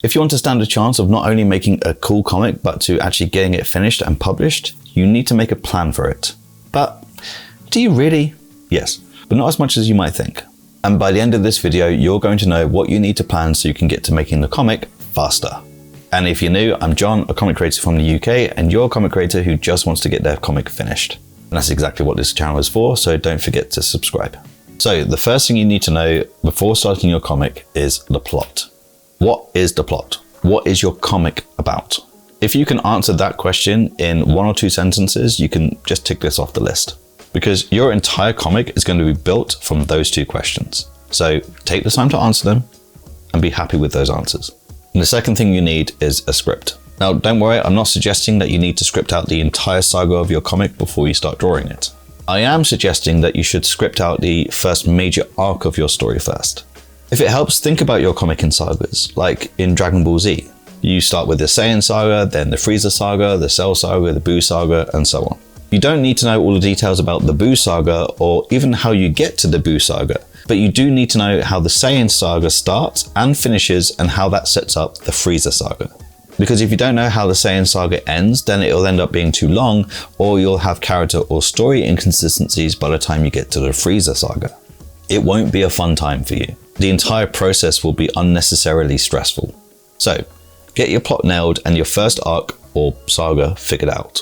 If you want to stand a chance of not only making a cool comic, but to actually getting it finished and published, you need to make a plan for it. But do you really? Yes, but not as much as you might think. And by the end of this video, you're going to know what you need to plan so you can get to making the comic faster. And if you're new, I'm John, a comic creator from the UK, and you're a comic creator who just wants to get their comic finished. And that's exactly what this channel is for, so don't forget to subscribe. So the first thing you need to know before starting your comic is the plot. What is the plot? What is your comic about? If you can answer that question in 1 or 2 sentences, you can just tick this off the list, because your entire comic is going to be built from those 2 questions. So take the time to answer them and be happy with those answers. And the second thing you need is a script. Now, don't worry, I'm not suggesting that you need to script out the entire saga of your comic before you start drawing it. I am suggesting that you should script out the first major arc of your story first. If it helps, think about your comic in sagas, like in Dragon Ball Z. You start with the Saiyan saga, then the Frieza saga, the Cell saga, the Buu saga, and so on. You don't need to know all the details about the Buu saga or even how you get to the Buu saga, but you do need to know how the Saiyan saga starts and finishes and how that sets up the Frieza saga. Because if you don't know how the Saiyan saga ends, then it'll end up being too long, or you'll have character or story inconsistencies by the time you get to the Frieza saga. It won't be a fun time for you. The entire process will be unnecessarily stressful. So, get your plot nailed and your first arc or saga figured out.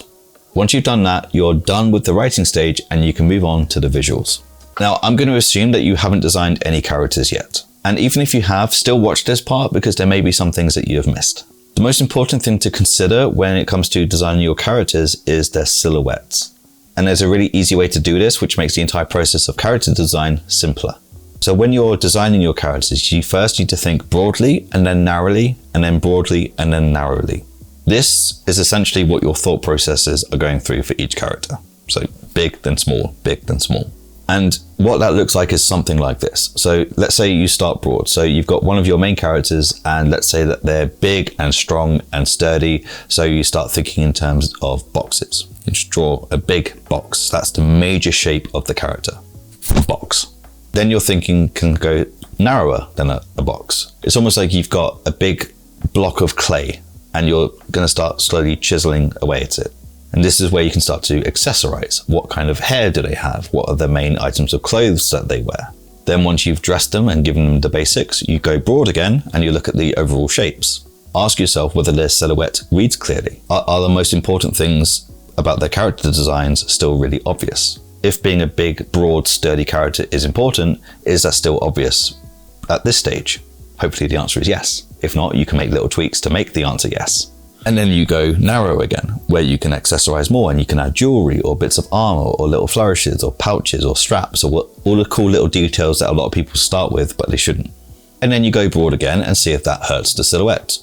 Once you've done that, you're done with the writing stage and you can move on to the visuals. Now, I'm going to assume that you haven't designed any characters yet. And even if you have, still watch this part because there may be some things that you have missed. The most important thing to consider when it comes to designing your characters is their silhouettes. And there's a really easy way to do this, which makes the entire process of character design simpler. So when you're designing your characters, you first need to think broadly and then narrowly, and then broadly and then narrowly. This is essentially what your thought processes are going through for each character. So big, then small, big, then small. And what that looks like is something like this. So let's say you start broad. So you've got one of your main characters, and let's say that they're big and strong and sturdy. So you start thinking in terms of boxes. You just draw a big box. That's the major shape of the character. Box. Then your thinking can go narrower than a box. It's almost like you've got a big block of clay and you're going to start slowly chiseling away at it. And this is where you can start to accessorize. What kind of hair do they have? What are the main items of clothes that they wear? Then once you've dressed them and given them the basics, you go broad again and you look at the overall shapes. Ask yourself whether their silhouette reads clearly. Are the most important things about their character designs still really obvious? If being a big, broad, sturdy character is important, is that still obvious at this stage? Hopefully the answer is yes. If not, you can make little tweaks to make the answer yes. And then you go narrow again, where you can accessorize more and you can add jewelry or bits of armor or little flourishes or pouches or straps or all the cool little details that a lot of people start with, but they shouldn't. And then you go broad again and see if that hurts the silhouette.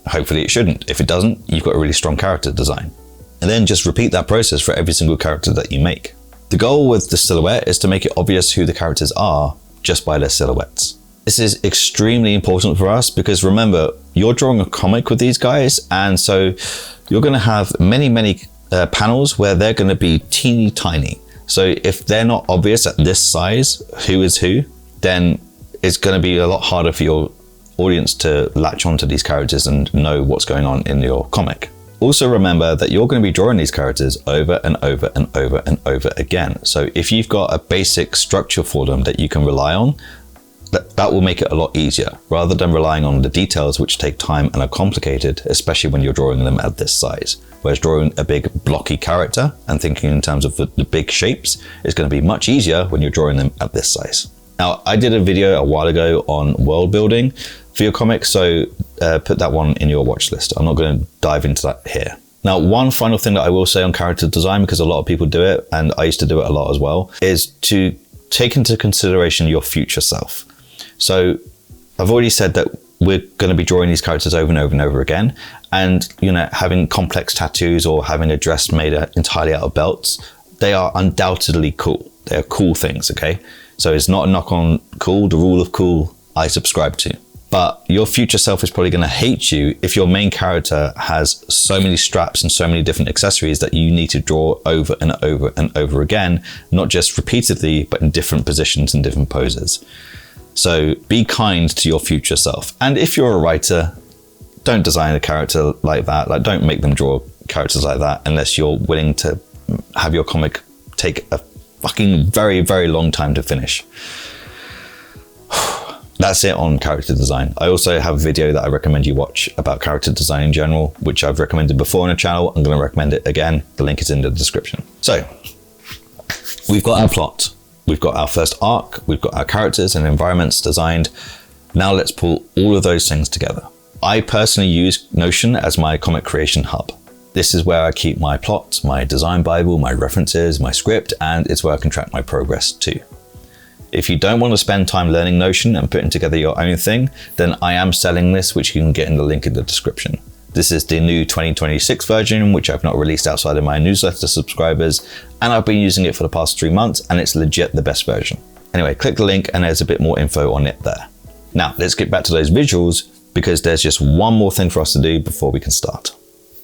Hopefully it shouldn't. If it doesn't, you've got a really strong character design. And then just repeat that process for every single character that you make. The goal with the silhouette is to make it obvious who the characters are just by their silhouettes. This is extremely important for us because remember, you're drawing a comic with these guys, and so you're going to have many panels where they're going to be teeny tiny. So if they're not obvious at this size, who is who, then it's going to be a lot harder for your audience to latch onto these characters and know what's going on in your comic. Also remember that you're going to be drawing these characters over and over and over and over again. So if you've got a basic structure for them that you can rely on, that will make it a lot easier, rather than relying on the details which take time and are complicated, especially when you're drawing them at this size. Whereas drawing a big blocky character and thinking in terms of the big shapes is going to be much easier when you're drawing them at this size. Now, I did a video a while ago on world building for your comic, so put that one in your watch list. I'm not going to dive into that here. Now, one final thing that I will say on character design, because a lot of people do it, and I used to do it a lot as well, is to take into consideration your future self. So I've already said that we're going to be drawing these characters over and over and over again. And, you know, having complex tattoos or having a dress made entirely out of belts, they are undoubtedly cool. They are cool things, okay? So it's not a knock on cool. The rule of cool I subscribe to. But your future self is probably going to hate you if your main character has so many straps and so many different accessories that you need to draw over and over and over again, not just repeatedly, but in different positions and different poses. So be kind to your future self. And if you're a writer, don't design a character like that. Like, don't make them draw characters like that unless you're willing to have your comic take a fucking very, very long time to finish. That's it on character design. I also have a video that I recommend you watch about character design in general, which I've recommended before on the channel. I'm going to recommend it again. The link is in the description. So we've got our plot. We've got our first arc. We've got our characters and environments designed. Now let's pull all of those things together. I personally use Notion as my comic creation hub. This is where I keep my plot, my design bible, my references, my script, and it's where I can track my progress too. If you don't want to spend time learning Notion and putting together your own thing, then I am selling this, which you can get in the link in the description. This is the new 2026 version, which I've not released outside of my newsletter subscribers, and I've been using it for the past 3 months, and it's legit the best version. Anyway, click the link and there's a bit more info on it there. Now, let's get back to those visuals, because there's just one more thing for us to do before we can start.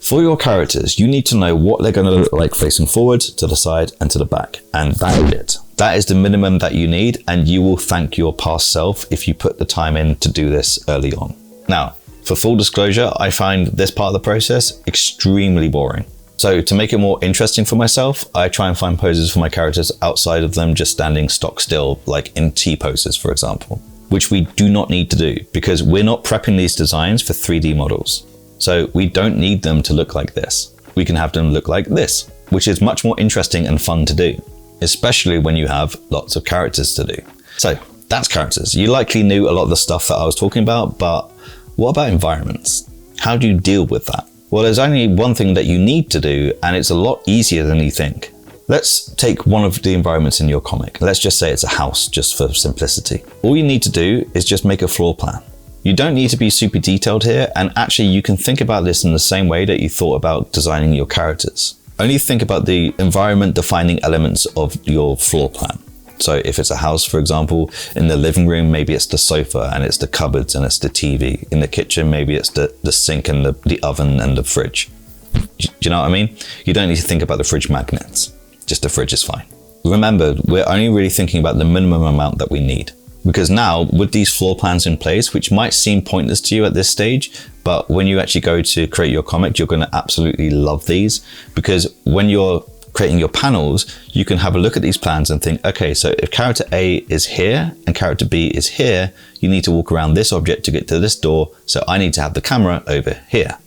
For your characters, you need to know what they're going to look like facing forward, to the side, and to the back, and that is it. That is the minimum that you need, and you will thank your past self if you put the time in to do this early on. Now, for full disclosure, I find this part of the process extremely boring. So to make it more interesting for myself, I try and find poses for my characters outside of them just standing stock still, like in T poses, for example, which we do not need to do because we're not prepping these designs for 3D models. So we don't need them to look like this. We can have them look like this, which is much more interesting and fun to do, especially when you have lots of characters to do. So that's characters. You likely knew a lot of the stuff that I was talking about, but what about environments? How do you deal with that? Well, there's only one thing that you need to do, and it's a lot easier than you think. Let's take one of the environments in your comic. Let's just say it's a house, just for simplicity. All you need to do is just make a floor plan. You don't need to be super detailed here, and actually you can think about this in the same way that you thought about designing your characters. Only think about the environment defining elements of your floor plan. So if it's a house, for example, in the living room, maybe it's the sofa and it's the cupboards and it's the TV. In the kitchen, maybe it's the sink and the oven and the fridge. Do you know what I mean? You don't need to think about the fridge magnets. Just the fridge is fine. Remember, we're only really thinking about the minimum amount that we need. Because now, with these floor plans in place, which might seem pointless to you at this stage, but when you actually go to create your comic, you're going to absolutely love these. Because when you're creating your panels, you can have a look at these plans and think, okay, so if character A is here and character B is here, you need to walk around this object to get to this door, so I need to have the camera over here,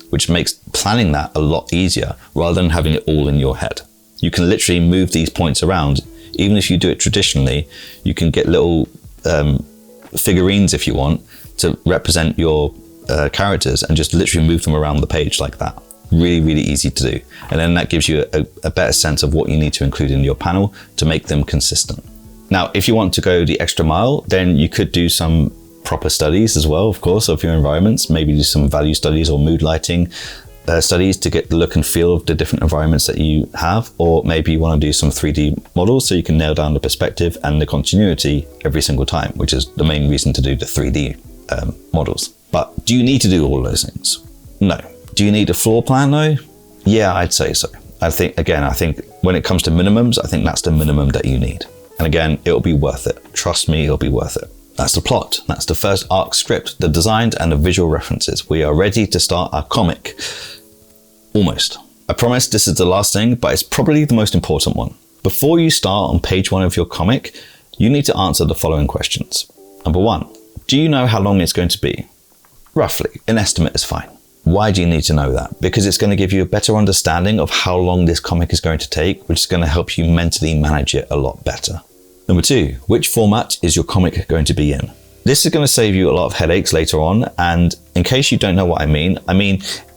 which makes planning that a lot easier rather than having it all in your head. You can literally move these points around. Even if you do it traditionally, you can get little figurines, if you want, to represent your characters and just literally move them around the page like that. Really, really easy to do. And then that gives you a better sense of what you need to include in your panel to make them consistent. Now, if you want to go the extra mile, then you could do some proper studies as well, of course, of your environments. Maybe do some value studies or mood lighting studies to get the look and feel of the different environments that you have. Or maybe you want to do some 3D models so you can nail down the perspective and the continuity every single time, which is the main reason to do the 3D models. But do you need to do all those things? No. Do you need a floor plan though? Yeah, I'd say so. I think when it comes to minimums, I think that's the minimum that you need. And again, it'll be worth it. Trust me, it'll be worth it. That's the plot. That's the first arc script, the designs and the visual references. We are ready to start our comic. Almost. I promise this is the last thing, but it's probably the most important one. Before you start on page 1 of your comic, you need to answer the following questions. Number 1, do you know how long it's going to be? Roughly, an estimate is fine. Why do you need to know that? Because it's going to give you a better understanding of how long this comic is going to take, which is going to help you mentally manage it a lot better. Number 2, which format is your comic going to be in? This is going to save you a lot of headaches later on, and in case you don't know what I mean,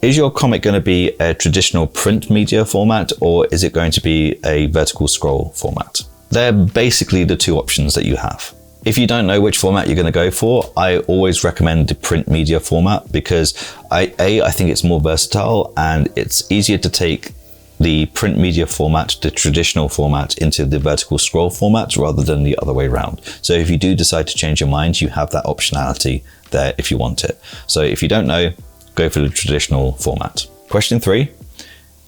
is your comic going to be a traditional print media format, or is it going to be a vertical scroll format? They're basically the two options that you have. If you don't know which format you're going to go for, I always recommend the print media format because I think it's more versatile and it's easier to take the print media format, the traditional format, into the vertical scroll format rather than the other way around. So if you do decide to change your mind, you have that optionality there if you want it. So if you don't know, go for the traditional format. Question 3,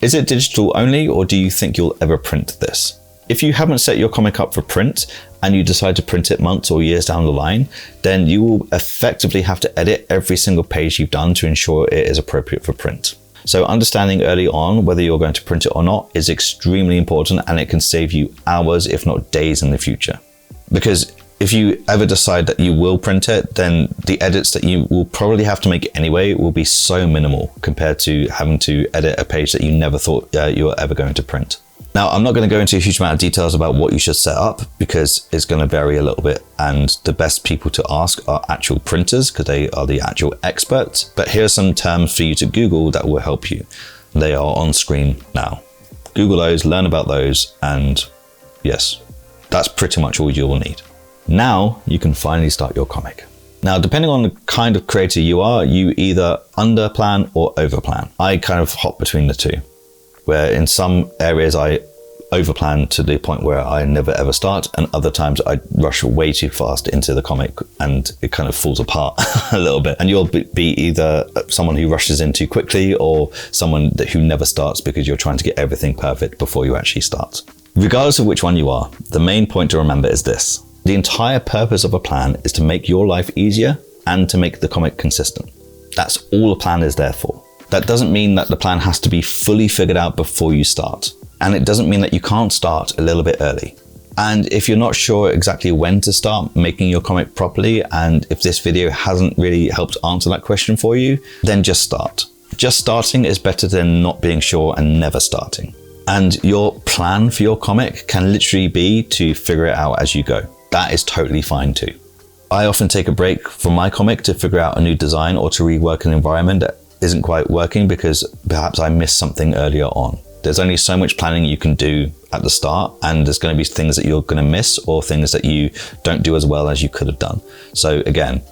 is it digital only or do you think you'll ever print this? If you haven't set your comic up for print, and you decide to print it months or years down the line, then you will effectively have to edit every single page you've done to ensure it is appropriate for print. So understanding early on whether you're going to print it or not is extremely important, and it can save you hours, if not days, in the future. Because if you ever decide that you will print it, then the edits that you will probably have to make anyway will be so minimal compared to having to edit a page that you never thought you were ever going to print. Now, I'm not going to go into a huge amount of details about what you should set up because it's going to vary a little bit, and the best people to ask are actual printers because they are the actual experts. But here are some terms for you to Google that will help you. They are on screen now. Google those, learn about those, and yes, that's pretty much all you will need. Now you can finally start your comic. Now, depending on the kind of creator you are, you either under plan or over plan. I kind of hop between the two, where in some areas I overplan to the point where I never ever start, and other times I rush way too fast into the comic and it kind of falls apart a little bit. And you'll be either someone who rushes in too quickly or someone who never starts because you're trying to get everything perfect before you actually start. Regardless of which one you are, the main point to remember is this. The entire purpose of a plan is to make your life easier and to make the comic consistent. That's all a plan is there for. That doesn't mean that the plan has to be fully figured out before you start. And it doesn't mean that you can't start a little bit early. And if you're not sure exactly when to start making your comic properly, and if this video hasn't really helped answer that question for you, then just start. Just starting is better than not being sure and never starting. And your plan for your comic can literally be to figure it out as you go. That is totally fine too. I often take a break from my comic to figure out a new design or to rework an environment that isn't quite working because perhaps I missed something earlier on. There's only so much planning you can do at the start, and there's going to be things that you're going to miss or things that you don't do as well as you could have done. So again,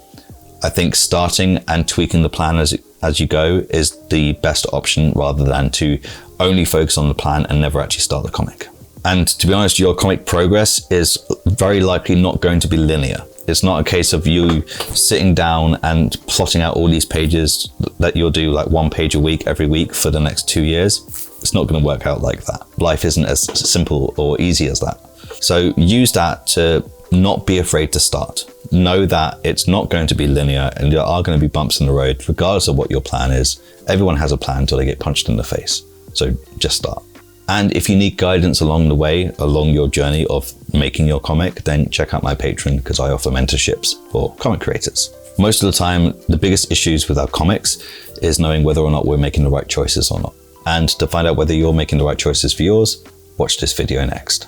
I think starting and tweaking the plan as you go is the best option rather than to only focus on the plan and never actually start the comic. And to be honest, your comic progress is very likely not going to be linear. It's not a case of you sitting down and plotting out all these pages that you'll do like 1 page a week every week for the next 2 years. It's not going to work out like that. Life isn't as simple or easy as that. So use that to not be afraid to start. Know that it's not going to be linear and there are going to be bumps in the road regardless of what your plan is. Everyone has a plan until they get punched in the face. So just start. And if you need guidance along the way, along your journey of making your comic, then check out my Patreon because I offer mentorships for comic creators. Most of the time, the biggest issues with our comics is knowing whether or not we're making the right choices or not. And to find out whether you're making the right choices for yours, watch this video next.